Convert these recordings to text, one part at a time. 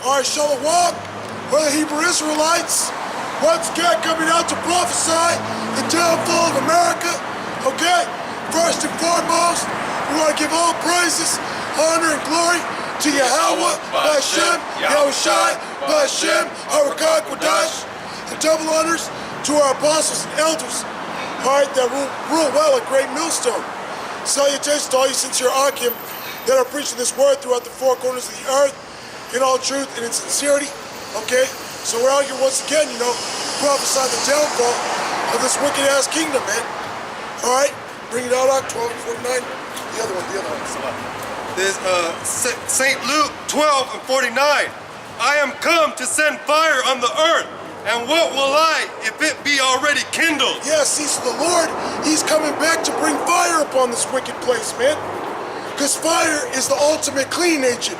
All right, Shalom, we're the Hebrew Israelites. Once again, coming out to prophesy the downfall of America. Okay? First and foremost, we want to give all praises, honor, and glory to Yahweh, Ba'Shem, Yahushai, Ba'Shem, Harakah, Kodash, and double honors to our apostles and elders, all right, that rule well at Great Millstone. Salutations to all you sincere Akim that are preaching this word throughout the four corners of the earth in all truth and in sincerity. Okay? So we're out here once again, prophesy the downfall of this wicked-ass kingdom, man. All right? Bring it out, 12 and 49. The other one. There's St. Luke 12 and 49. I am come to send fire on the earth, and what will I if it be already kindled? Yeah, see, so the Lord, He's coming back to bring fire upon this wicked place, man. Because fire is the ultimate clean agent.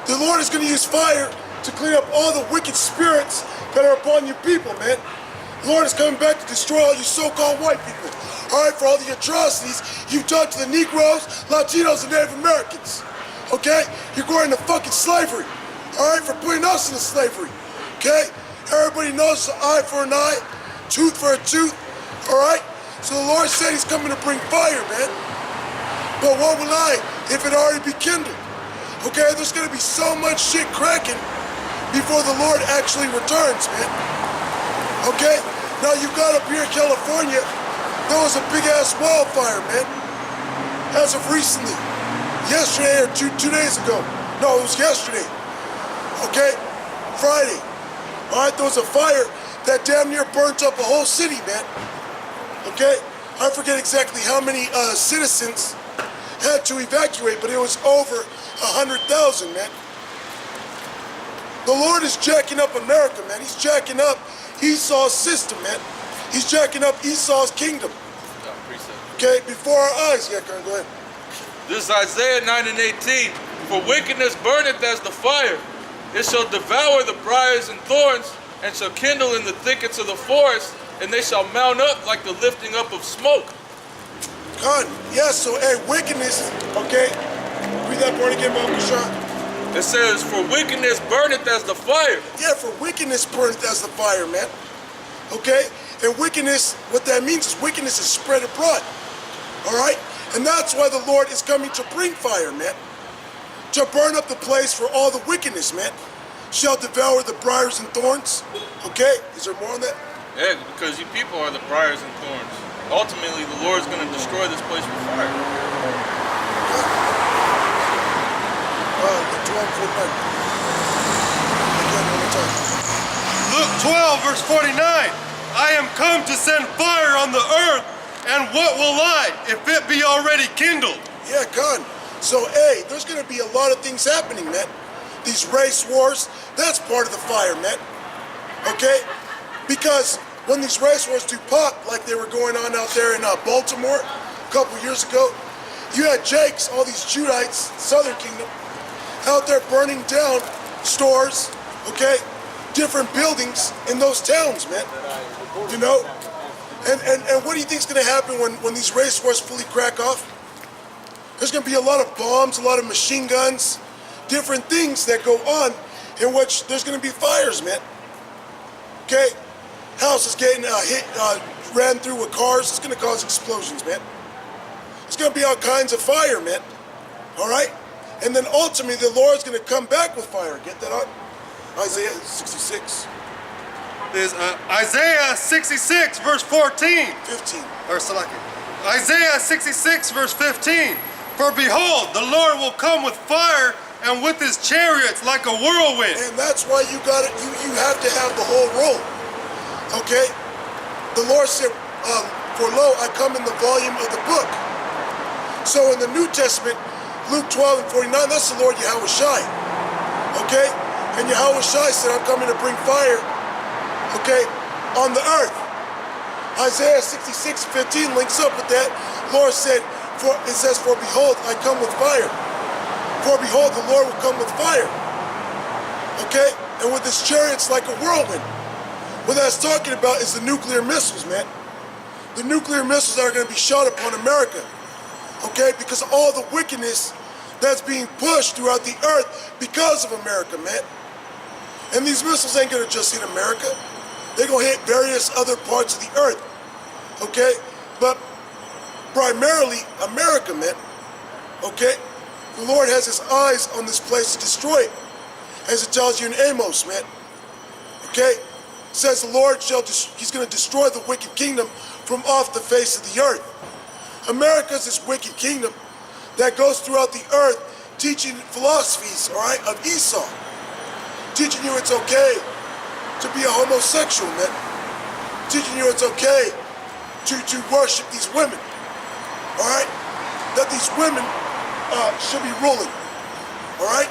The Lord is going to use fire to clean up all the wicked spirits that are upon you people, man. The Lord is coming back to destroy all you so-called white people. All right, for all the atrocities you've done to the Negroes, Latinos, and Native Americans. Okay? You're going into fucking slavery. All right, for putting us into slavery. Okay? Everybody knows an eye for an eye, tooth for a tooth. All right? So the Lord said He's coming to bring fire, man. But what will I if it already be kindled? Okay, there's gonna be so much shit cracking before the Lord actually returns, man. Okay? Now you got up here in California, there was a big ass wildfire, man. As of recently. Yesterday or two days ago. No, it was yesterday. Okay? Friday. Alright, there was a fire that damn near burnt up a whole city, man. Okay? I forget exactly how many citizens had to evacuate, but it was over 100,000, man. The Lord is jacking up America, man. He's jacking up Esau's system, man. He's jacking up Esau's kingdom. Okay, before our eyes. Yeah, Karen, go ahead. This is Isaiah 9 and 18. For wickedness burneth as the fire. It shall devour the briars and thorns, and shall kindle in the thickets of the forest, and they shall mount up like the lifting up of smoke. God, yeah, so, hey, wickedness, okay? Read that part again, Mom Sean. It says, for wickedness burneth as the fire. Yeah, for wickedness burneth as the fire, man. Okay? And wickedness, what that means is wickedness is spread abroad. All right? And that's why the Lord is coming to bring fire, man. To burn up the place for all the wickedness, man. Shall devour the briars and thorns. Okay? Is there more on that? Yeah, because you people are the briars and thorns. Ultimately, the Lord's going to destroy this place with fire. Luke 12 verse 49. I am come to send fire on the earth, and what will I if it be already kindled? Yeah, God. So, hey, there's going to be a lot of things happening, man. These race wars, that's part of the fire, man. Okay? Because when these race wars do pop, like they were going on out there in Baltimore a couple years ago, you had Jakes, all these Judites, Southern Kingdom, out there burning down stores, okay, different buildings in those towns, man. You know? And what do you think is going to happen when these race wars fully crack off? There's going to be a lot of bombs, a lot of machine guns, different things that go on in which there's going to be fires, man. Okay? Houses getting hit, ran through with cars. It's going to cause explosions, man. It's going to be all kinds of fire, man. All right? And then ultimately, the Lord's going to come back with fire. Get that on? Isaiah 66. There's Isaiah 66 verse 14. 15. Or select it. Isaiah 66 verse 15. For behold, the Lord will come with fire and with his chariots like a whirlwind. And that's why you got it. You have to have the whole roll. Okay? The Lord said, for lo, I come in the volume of the book. So in the New Testament, Luke 12 and 49, that's the Lord Yahushai. Okay? And Yahushai said, I'm coming to bring fire, okay, on the earth. Isaiah 66, 15 links up with that. Lord said, it says, for behold, I come with fire. For behold, the Lord will come with fire. Okay? And with his chariots like a whirlwind. What that's talking about is the nuclear missiles, man. The nuclear missiles that are going to be shot upon America. Okay? Because of all the wickedness that's being pushed throughout the earth because of America, man. And these missiles ain't gonna just hit America. They're gonna hit various other parts of the earth. Okay? But primarily America, man. Okay? The Lord has his eyes on this place to destroy it. As it tells you in Amos, man. Okay? It says the Lord he's gonna destroy the wicked kingdom from off the face of the earth. America's this wicked kingdom that goes throughout the earth teaching philosophies, all right, of Esau. Teaching you it's okay to be a homosexual, man. Teaching you it's okay to worship these women, all right? That these women should be ruling, all right?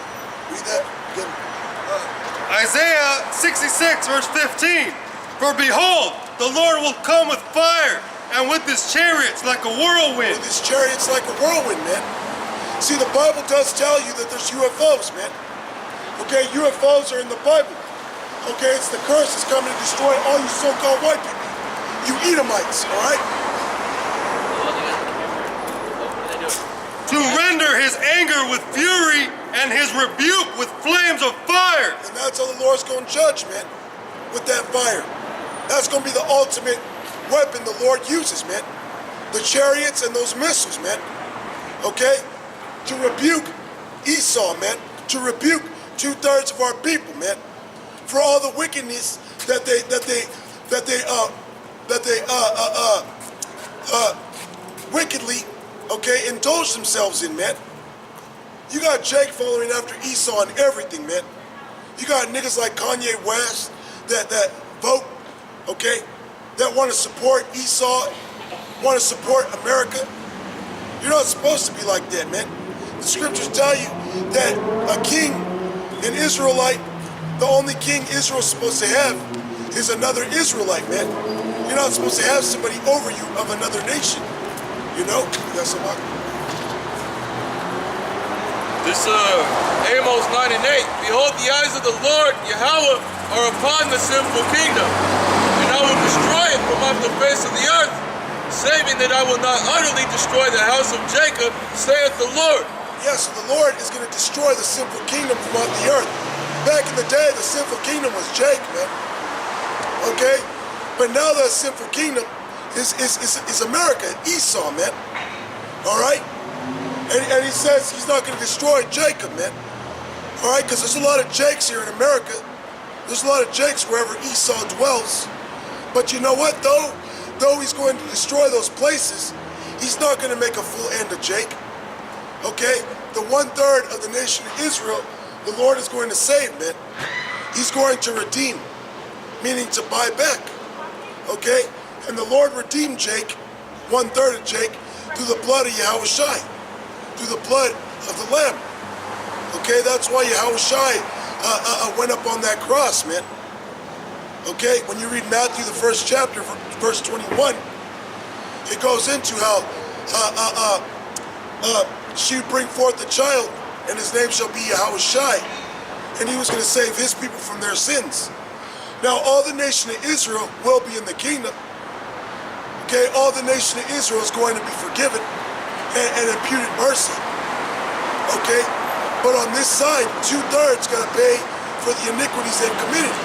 Read that again. Isaiah 66, verse 15. For behold, the Lord will come with fire, and with his chariots like a whirlwind. With his chariots like a whirlwind, man. See, the Bible does tell you that there's UFOs, man. Okay, UFOs are in the Bible. Okay, it's the curse that's coming to destroy all you so-called white people. You Edomites, all right? To render his anger with fury and his rebuke with flames of fire. And that's how the Lord's going to judge, man, with that fire. That's going to be the ultimate weapon the Lord uses, man. The chariots and those missiles, man. Okay? To rebuke Esau, man. To rebuke 2/3 of our people, man. For all the wickedness that they wickedly, okay, indulge themselves in, man. You got Jake following after Esau and everything, man. You got niggas like Kanye West that vote, okay, that want to support Esau, want to support America. You're not supposed to be like that, man. The scriptures tell you that a king, an Israelite, the only king Israel's supposed to have is another Israelite, man. You're not supposed to have somebody over you of another nation. You know? You got some. This Amos 9 and 8. Behold, the eyes of the Lord Yahweh are upon the sinful kingdom, and I will destroy it from off the face of the earth, saving that I will not utterly destroy the house of Jacob, saith the Lord. Yes, so the Lord is going to destroy the sinful kingdom from off the earth. Back in the day, the sinful kingdom was Jake, man. Okay? But now the sinful kingdom is America, Esau, man. All right? And he says he's not going to destroy Jacob, man. All right? Because there's a lot of Jakes here in America. There's a lot of Jakes wherever Esau dwells. But you know what, though? Though he's going to destroy those places, he's not going to make a full end of Jake. Okay? The 1/3 of the nation of Israel, the Lord is going to save, man. He's going to redeem, meaning to buy back. Okay? And the Lord redeemed Jake, 1/3 of Jake, through the blood of Yahushai, through the blood of the Lamb. Okay? That's why Yahushai went up on that cross, man. Okay? When you read Matthew, the 1st chapter, verse 21, it goes into how she would bring forth a child, and his name shall be Yahushai, and he was going to save his people from their sins. Now, all the nation of Israel will be in the kingdom. Okay, all the nation of Israel is going to be forgiven and imputed mercy. Okay, but on this side, 2/3 got to pay for the iniquities they've committed.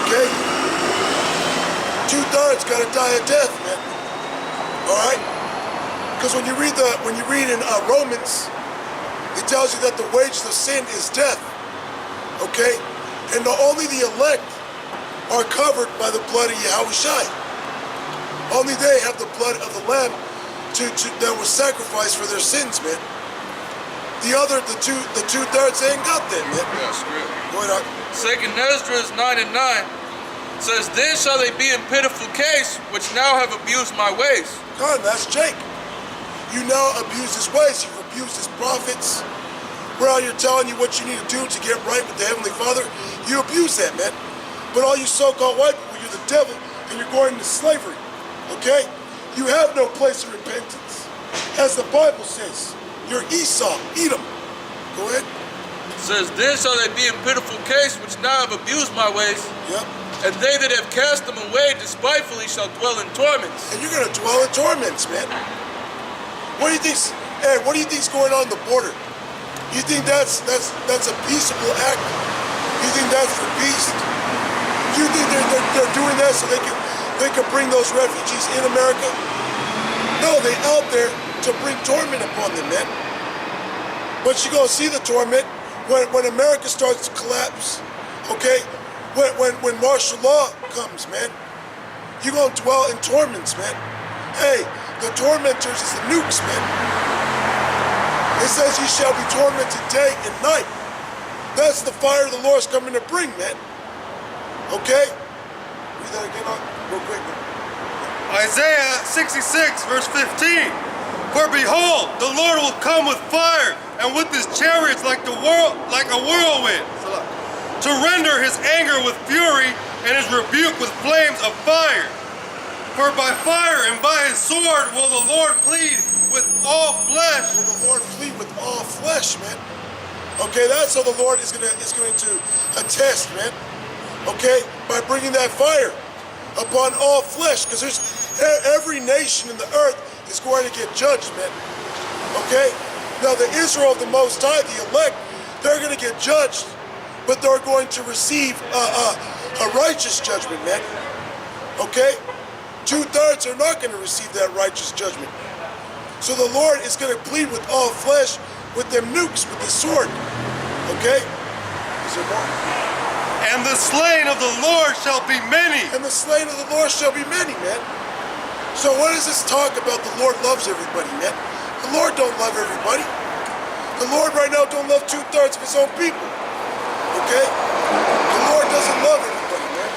Okay, 2/3 got to die a death, man. All right, because when you read in Romans, it tells you that the wages of sin is death. Okay, and only the elect are covered by the blood of Yahushai. Only they have the blood of the Lamb that was sacrificed for their sins, man. The 2/3 they ain't got that, man. Yeah, script. Go ahead. Second Esdras 9 and 9 says, Then shall they be in pitiful case, which now have abused my ways. God, that's Jake. You now abuse his ways. You've abused his prophets. We're out here telling you what you need to do to get right with the Heavenly Father. You abuse that, man. But all you so-called white people, you're the devil, and you're going into slavery. Okay? You have no place of repentance. As the Bible says, you're Esau, Edom. Go ahead. It says, Then shall they be in pitiful case, which now have abused my ways. Yep. And they that have cast them away despitefully shall dwell in torments. And you're going to dwell in torments, man. What do you think's, hey, what do you think's going on the border? You think that's a peaceable act? You think that's the beast? You think they're doing that so they can bring those refugees in America? No, they out there to bring torment upon them, man. But you're gonna see the torment when America starts to collapse, okay? When martial law comes, man. You're gonna dwell in torments, man. Hey, the tormentors is the nukes, man. It says you shall be tormented day and night. That's the fire the Lord's coming to bring, man. Okay? Read that again, real quick. Isaiah 66, verse 15. For behold, the Lord will come with fire, and with his chariots like a whirlwind, to render his anger with fury, and his rebuke with flames of fire. For by fire and by his sword will the Lord plead with all flesh. Will the Lord plead with all flesh, man? Okay, that's how the Lord is going to attest, man. Okay, by bringing that fire upon all flesh, because there's every nation in the earth is going to get judged, man. Okay, now the Israel of the Most High, the elect, they're going to get judged, but they're going to receive a righteous judgment, man. Okay, 2/3 are not going to receive that righteous judgment. So the Lord is going to plead with all flesh, with them nukes, with the sword. Okay? Is there more? And the slain of the Lord shall be many. And the slain of the Lord shall be many, man. So what does this talk about? The Lord loves everybody, man. The Lord don't love everybody. The Lord right now don't love 2/3 of his own people. Okay? The Lord doesn't love everybody, man.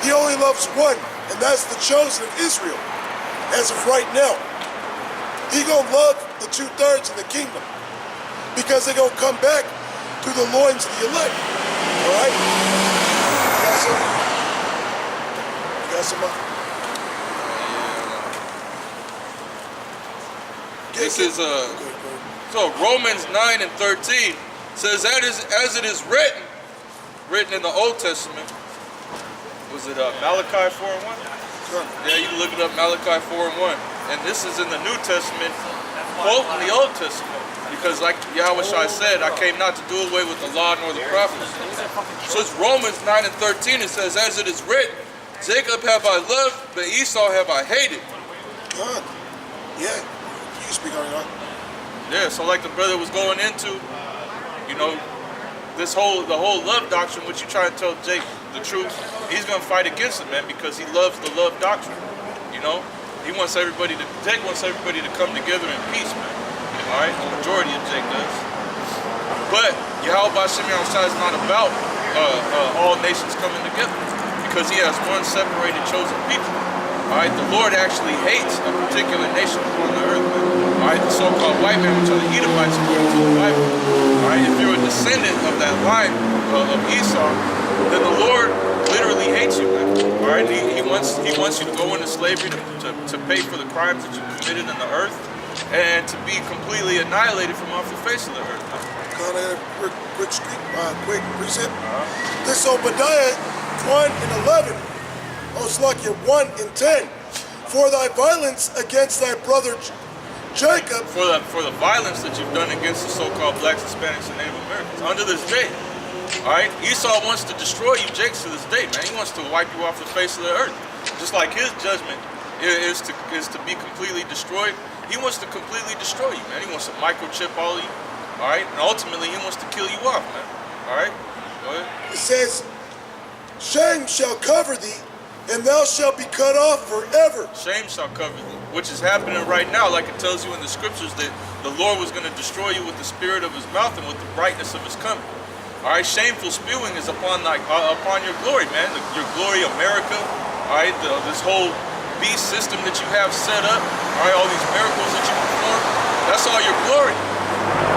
He only loves one, and that's the chosen of Israel, as of right now. He gonna love the 2/3 in the kingdom because they gonna come back through the loins of the elect. All right? You got some? You got some? This is so Romans 9 and 13 says that is as it is written in the Old Testament. Was it Malachi 4:1? Sure. Yeah, you can look it up, Malachi 4:1. And this is in the New Testament, quoting the Old Testament. Because like Yahweh Shai said, I came not to do away with the law nor the prophets. So it's Romans 9 and 13, it says, as it is written, Jacob have I loved, but Esau have I hated. God. Yeah. You can speak on it, huh? Yeah, so like the brother was going into, you know, the whole love doctrine, which you try to tell Jake the truth, he's gonna fight against it, man, because he loves the love doctrine. You know? Jake wants everybody to come together in peace, man. Alright? The majority of Jake does. But Yahweh Shem Shai is not about all nations coming together, because he has one separated chosen people. Alright? The Lord actually hates a particular nation on the earth, man. Alright? The so-called white man, which are the Edomites according to the Bible. Alright? If you're a descendant of that line of Esau, then the Lord literally hates you, man. Alright? He wants you to go into slavery to pay for the crimes that you committed in the earth, and to be completely annihilated from off the face of the earth. Kind of quick precept. This Obadiah 1 and 11. Oslakia 1 and 10. For thy violence against thy brother Jacob. For the violence that you've done against the so-called blacks, Hispanics, and Native Americans under this day. Alright? Esau wants to destroy you, Jake, to this day, man. He wants to wipe you off the face of the earth. Just like his judgment is to be completely destroyed. He wants to completely destroy you, man. He wants to microchip all of you. Alright? And ultimately he wants to kill you off, man. Alright? Go ahead. It says, shame shall cover thee, and thou shalt be cut off forever. Shame shall cover thee, which is happening right now, like it tells you in the scriptures that the Lord was going to destroy you with the spirit of his mouth and with the brightness of his coming. Alright, shameful spewing is upon your glory, man. Your glory, America. Alright, this whole beast system that you have set up. Alright, all these miracles that you perform. That's all your glory.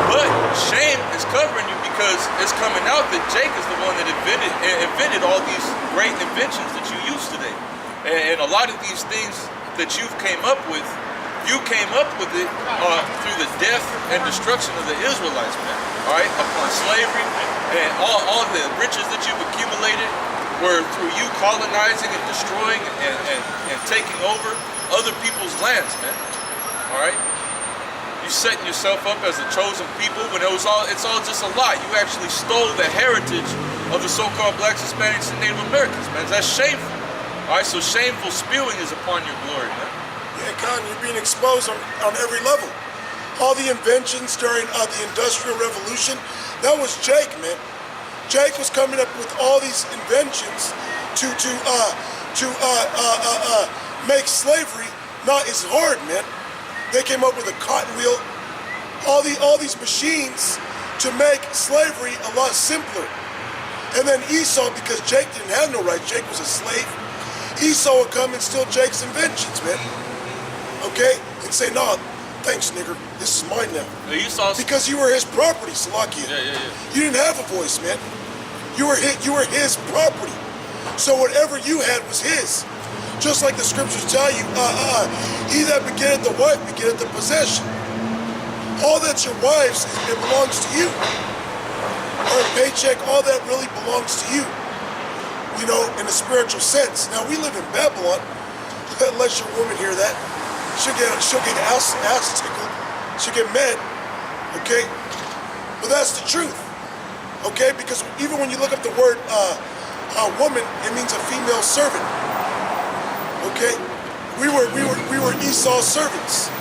But shame is covering you because it's coming out that Jake is the one that invented all these great inventions that you use today. And a lot of these things that you came up with it through the death and destruction of the Israelites, man. Alright, upon slavery, and all the riches that you've accumulated were through you colonizing and destroying and taking over other people's lands, man. Alright? You setting yourself up as a chosen people when it's all just a lie. You actually stole the heritage of the so-called blacks, Hispanics, and Native Americans, man. That's shameful. All right, so shameful spewing is upon your glory, man. Yeah, Con, you're being exposed on every level. All the inventions during the Industrial Revolution, that was Jake, man. Jake was coming up with all these inventions to make slavery not as hard, man. They came up with a cotton wheel, all these machines to make slavery a lot simpler. And then Esau, because Jake didn't have no rights, Jake was a slave, Esau would come and steal Jake's inventions, man. Okay? And say, nah, thanks, nigger. This is mine now. Because you were his property, Salakia. Yeah. You didn't have a voice, man. You were his property. So whatever you had was his. Just like the scriptures tell you, he that begetteth the wife begetteth the possession. All that's your wife's, it belongs to you. Her paycheck, all that really belongs to you. You know, in a spiritual sense. Now we live in Babylon. Let your woman hear that. She'll get ass tickled. She'll get mad. Okay? But that's the truth. Okay? Because even when you look up the word woman, it means a female servant. Okay? We were Esau's servants.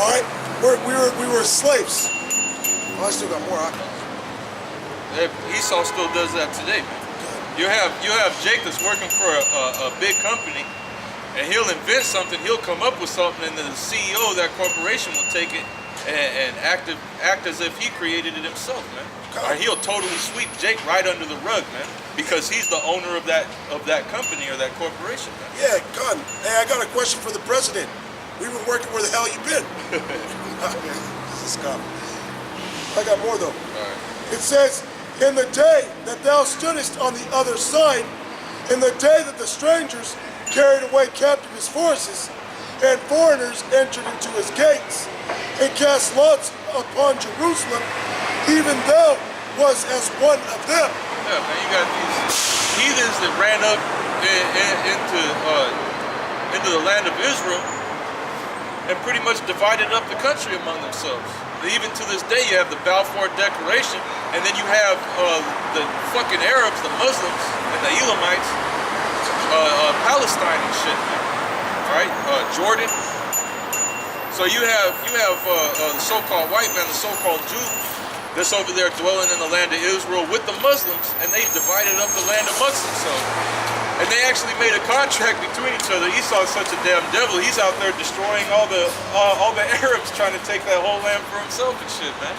All right? We were slaves. Oh, I still got more. Esau still does that today, man. You have Jake that's working for a big company, and he'll invent something, he'll come up with something, and the CEO of that corporation will take it and act as if he created it himself, man. Or he'll totally sweep Jake right under the rug, man, because he's the owner of that company or that corporation, man. Yeah, God. Hey, I got a question for the president. We've been working where the hell you been? Scott. I got more though. All right. It says, in the day that thou stoodest on the other side, in the day that the strangers carried away captive his forces, and foreigners entered into his gates, and cast lots upon Jerusalem, even thou was as one of them. Yeah, man, you got these heathens that ran up into the land of Israel and pretty much divided up the country among themselves. Even to this day, you have the Balfour Declaration, and then you have the fucking Arabs, the Muslims, and the Elamites, Palestine and shit, man. All right, Jordan. So you have the so-called white man, the so-called Jew, that's over there dwelling in the land of Israel with the Muslims, and they divided up the land amongst themselves. And they actually made a contract between each other. Esau's such a damn devil. He's out there destroying all the Arabs, trying to take that whole land for himself and shit, man.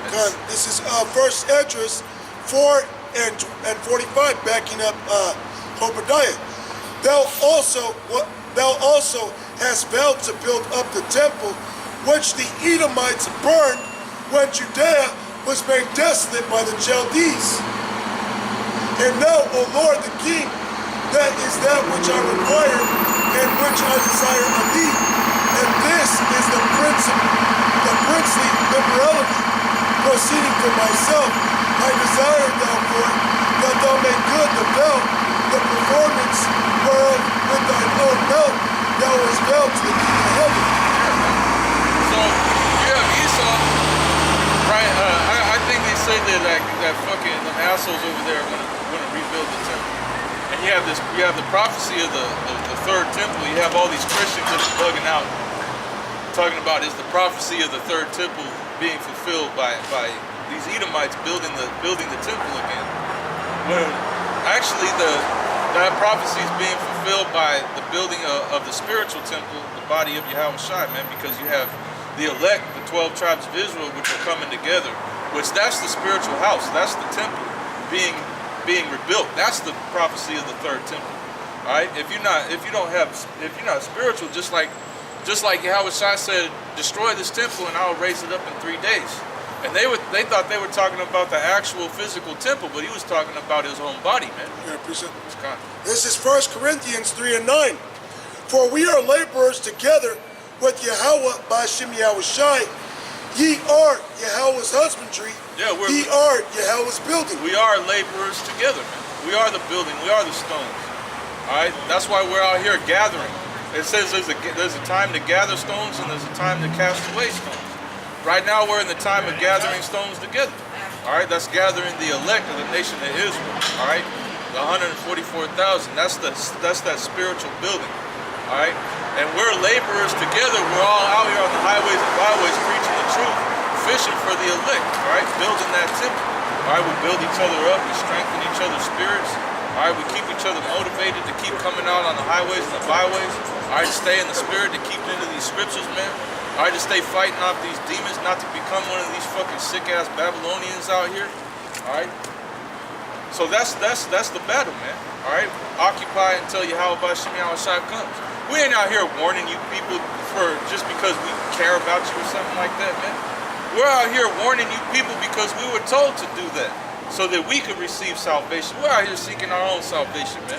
God, this is First Esdras 4 and 45, backing up Obadiah. Thou also hast vowed to build up the temple, which the Edomites burned when Judea was made desolate by the Chaldees. And now, O Lord the King, that is that which I require and which I desire of thee. And this is the princely liberality proceeding from myself. I desire therefore that thou make good the performance whereof with thine own mouth thou hast vowed to the King of heaven. So you have Esau, right? I think they say that fucking them assholes over there are gonna rebuild the temple. And you have the prophecy of the third temple. You have all these Christians that are bugging out, talking about is the prophecy of the third temple being fulfilled by these Edomites building the temple again. When actually that prophecy is being fulfilled by the building of the spiritual temple, the body of Yahushua, man, because you have the elect, the 12 tribes of Israel, which are coming together, which that's the spiritual house, that's the temple being rebuilt. That's the prophecy of the third temple. All right. If you're not spiritual, just like Yahushua said, destroy this temple and I'll raise it up in 3 days. And they thought they were talking about the actual physical temple, but he was talking about his own body, man. This is 1 Corinthians 3 and 9. For we are laborers together with Yahweh by Hashem Yahushai. Ye are Yahweh's husbandry. Yeah, ye are Yahweh's building. We are laborers together, man. We are the building. We are the stones. All right. That's why we're out here gathering. It says there's a time to gather stones and there's a time to cast away stones. Right now we're in the time of gathering stones together. All right, that's gathering the elect of the nation of Israel. All right, the 144,000. That's that spiritual building. All right, and we're laborers together. We're all out here on the highways and byways preaching the truth, fishing for the elect. All right, building that temple. All right, we build each other up. We strengthen each other's spirits. All right, we keep each other motivated to keep coming out on the highways and the byways. All right, stay in the spirit to keep into these scriptures, man. All right, to stay fighting off these demons, not to become one of these fucking sick-ass Babylonians out here. All right. So that's the battle, man. All right. Occupy until Yahweh Shem Yahushua comes. We ain't out here warning you people for just because we care about you or something like that, man. We're out here warning you people because we were told to do that so that we could receive salvation. We're out here seeking our own salvation, man.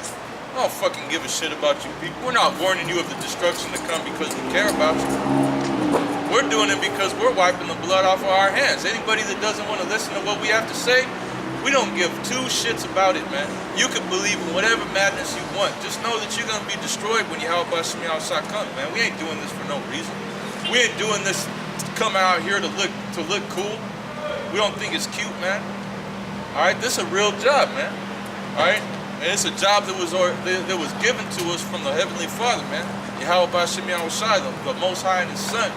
I don't fucking give a shit about you people. We're not warning you of the destruction to come because we care about you. We're doing it because we're wiping the blood off of our hands. Anybody that doesn't want to listen to what we have to say, we don't give two shits about it, man. You can believe in whatever madness you want. Just know that you're going to be destroyed when Yahweh Shem Yahushua comes, man. We ain't doing this for no reason. We ain't doing this to come out here to look cool. We don't think it's cute, man. All right, this is a real job, man. All right, and it's a job that was given to us from the Heavenly Father, man. Yahweh Shem Yahushua, the Most High and His Son.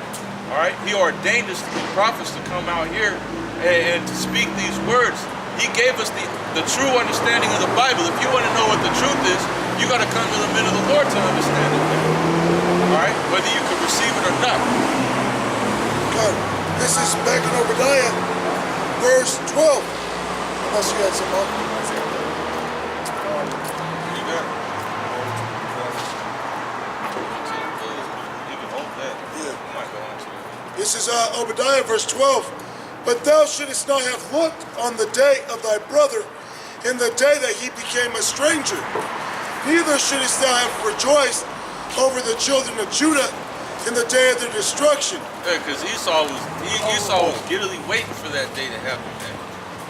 All right, He ordained us to be prophets to come out here and to speak these words. He gave us the true understanding of the Bible. If you want to know what the truth is, you got to come to the men of the Lord to understand it. All right, whether you can receive it or not. God, this is back in Obadiah, verse 12. Unless you got some more. You got it. This is Obadiah, verse 12. But thou shouldest not have looked on the day of thy brother in the day that he became a stranger. Neither shouldest thou have rejoiced over the children of Judah in the day of their destruction. Yeah, because Esau was giddily waiting for that day to happen, man.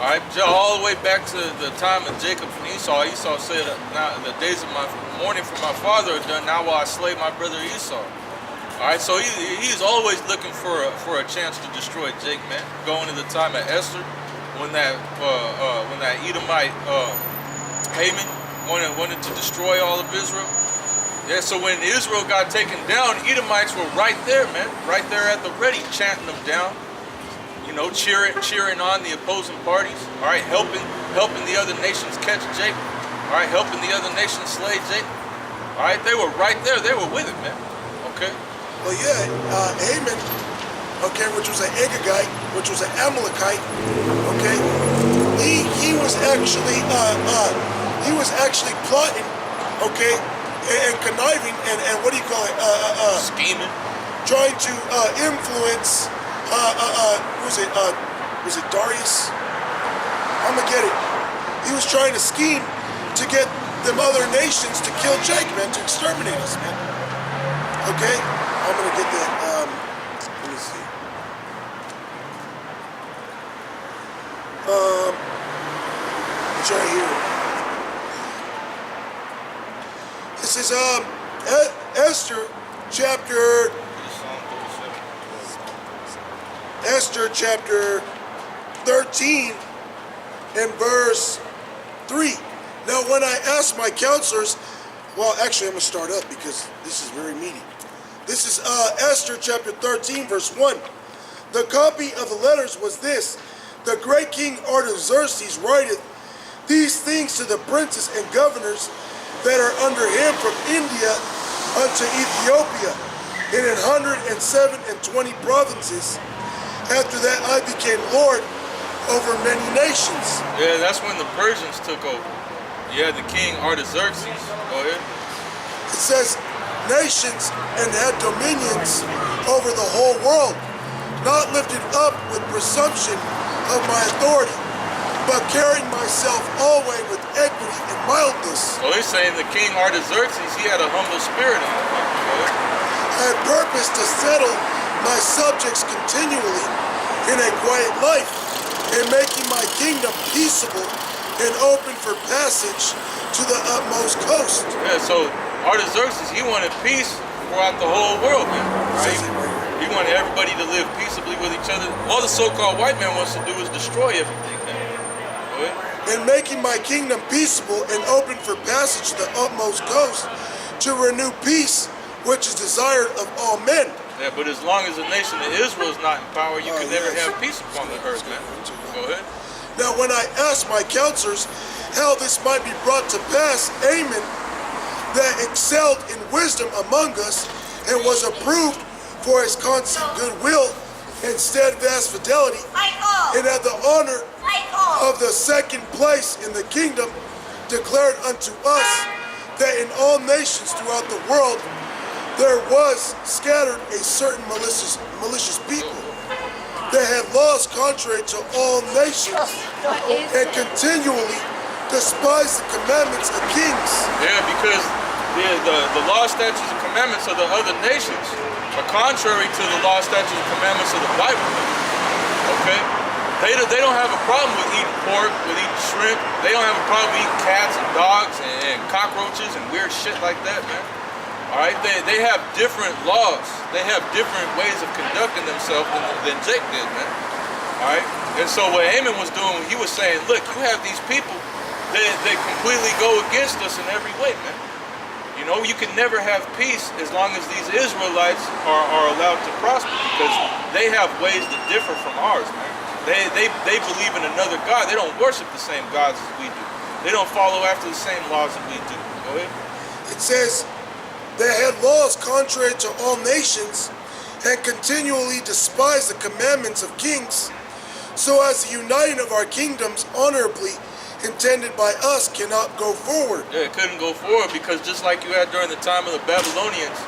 All right, all the way back to the time of Jacob and Esau. Esau said, "Now the days of my mourning for my father are done. Now will I slay my brother Esau." All right, so he's always looking for a chance to destroy Jake, man. Going to the time of Esther, when that Edomite Haman wanted to destroy all of Israel. Yeah, so when Israel got taken down, Edomites were right there, man, right there at the ready, chanting them down. You know, cheering on the opposing parties. All right, helping the other nations catch Jake. All right, helping the other nations slay Jake. All right, they were right there. They were with it, man. Okay. Well, yeah, Haman, okay, which was an Agagite, which was an Amalekite, okay, he was actually plotting, okay, and conniving and what do you call it? Scheming. Trying to influence. Was it Darius? I'm gonna get it. He was trying to scheme to get them other nations to kill Jake, man, to exterminate us, man. Okay. I'm gonna get that. Let me see. It's right here. This is Esther chapter 13 and verse 3. Now, when I asked my counselors, well, actually, I'm gonna start up because this is very meaty. This is Esther chapter 13, verse 1. The copy of the letters was this: the great King Artaxerxes writeth these things to the princes and governors that are under him from India unto Ethiopia, in 127 provinces. After that I became Lord over many nations. Yeah, that's when the Persians took over. Yeah, the king Artaxerxes. Go ahead. It says, nations and had dominions over the whole world, not lifted up with presumption of my authority, but carrying myself always with equity and mildness. So he's saying the king Artaxerxes, he had a humble spirit in him. I had purpose to settle my subjects continually in a quiet life, and making my kingdom peaceable and open for passage to the utmost coast. Yeah, so Artaxerxes, he wanted peace throughout the whole world, man. Right? He wanted everybody to live peaceably with each other. All the so-called white man wants to do is destroy everything, man. Go ahead. And making my kingdom peaceable and open for passage to the utmost coast, to renew peace, which is desired of all men. Yeah, but as long as the nation of Israel is not in power, you can never yes. have peace upon the earth, man. Go ahead. Now when I asked my counselors how this might be brought to pass, Amen, that excelled in wisdom among us, and was approved for his constant goodwill and steadfast fidelity, and had the honor of the second place in the kingdom, declared unto us that in all nations throughout the world there was scattered a certain malicious people that had laws contrary to all nations, and continually despised the commandments of kings. Yeah, because the law, statutes, and commandments of the other nations are contrary to the law, statutes, and commandments of the Bible. Okay? They don't have a problem with eating pork, with eating shrimp. They don't have a problem with eating cats and dogs and cockroaches and weird shit like that, man. All right? They have different laws. They have different ways of conducting themselves than Jake did, man. All right? And so what Haman was doing, he was saying, look, you have these people that completely go against us in every way, man. You know, you can never have peace as long as these Israelites are allowed to prosper, because they have ways that differ from ours, man. They believe in another God. They don't worship the same gods as we do. They don't follow after the same laws that we do. Go ahead. It says, they had laws contrary to all nations, and continually despised the commandments of kings, so as the uniting of our kingdoms honorably intended by us cannot go forward. Yeah, it couldn't go forward because just like you had during the time of the Babylonians,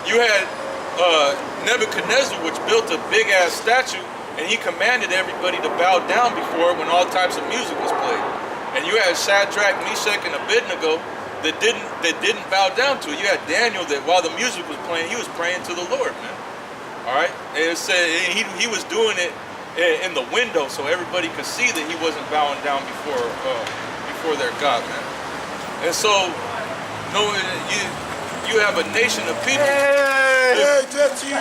you had Nebuchadnezzar, which built a big-ass statue, and he commanded everybody to bow down before it when all types of music was played. And you had Shadrach, Meshach, and Abednego that didn't bow down to it. You had Daniel that while the music was playing, he was praying to the Lord, man. All right? And it said he was doing it in the window so everybody could see that he wasn't bowing down before their God, man. And so, you have a nation of people. Hey, that's you.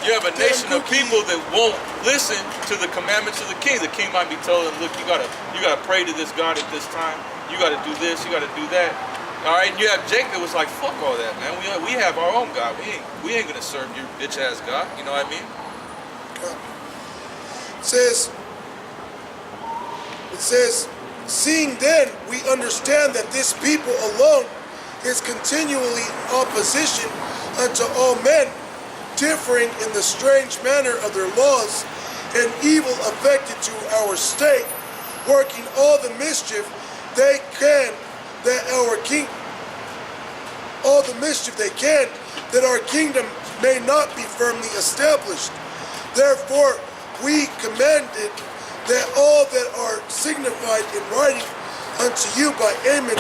You have a nation of people that won't listen to the commandments of the king. The king might be telling them, look, you gotta pray to this God at this time. You gotta do this. You gotta do that. All right. And you have Jake that was like, fuck all that, man. We have our own God. We ain't gonna serve your bitch ass God. You know what I mean? It says, seeing then we understand that this people alone is continually in opposition unto all men, differing in the strange manner of their laws, and evil affected to our state, working all the mischief they can that our kingdom may not be firmly established. Therefore we commanded that all that are signified in writing unto you by Amen,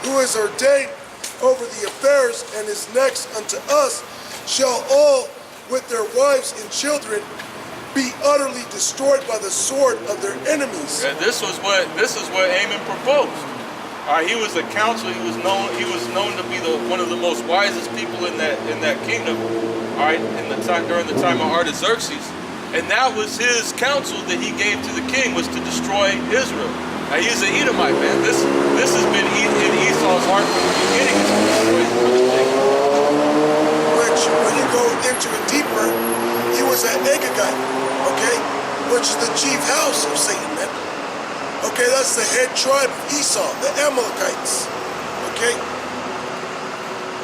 who is ordained over the affairs and is next unto us, shall all with their wives and children be utterly destroyed by the sword of their enemies. And this is what Haman proposed. All right, he was a counselor. He was known to be one of the most wisest people in that kingdom. All right, during the time of Artaxerxes. And that was his counsel that he gave to the king, was to destroy Israel. Now he's an Edomite, man. This has been in Esau's heart from the beginning, is to destroy his brother Jacob. Which, when you go into it deeper, he was an Agagite, okay? Which is the chief house of Satan, man. Okay, that's the head tribe of Esau, the Amalekites. Okay?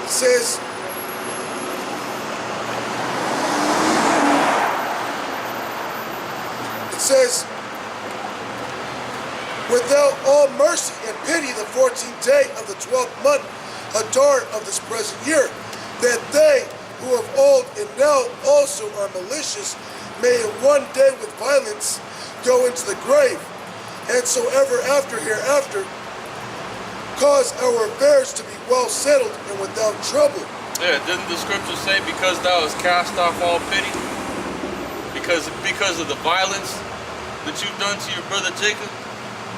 It says, without all mercy and pity, the 14th day of the 12th month, Adar of this present year, that they who of old and now also are malicious may in one day with violence go into the grave, and so ever after hereafter cause our affairs to be well settled and without trouble. Yeah, didn't the scripture say, because thou hast cast off all pity? Because of the violence that you've done to your brother Jacob?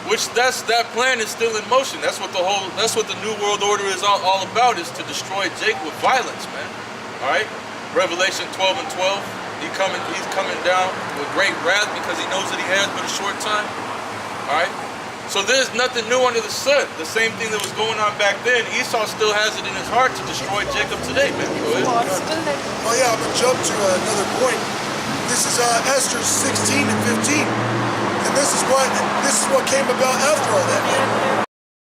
Which that plan is still in motion. That's what the New World Order is all about, is to destroy Jacob with violence, man. All right? Revelation 12 and 12. he's coming down with great wrath because he knows that he has but a short time. All right. So there's nothing new under the sun. The same thing that was going on back then. Esau still has it in his heart to destroy Jacob today, man. Go ahead. Oh yeah, I'm gonna jump to another point. This is Esther 16 and 15, and this is what came about after all that.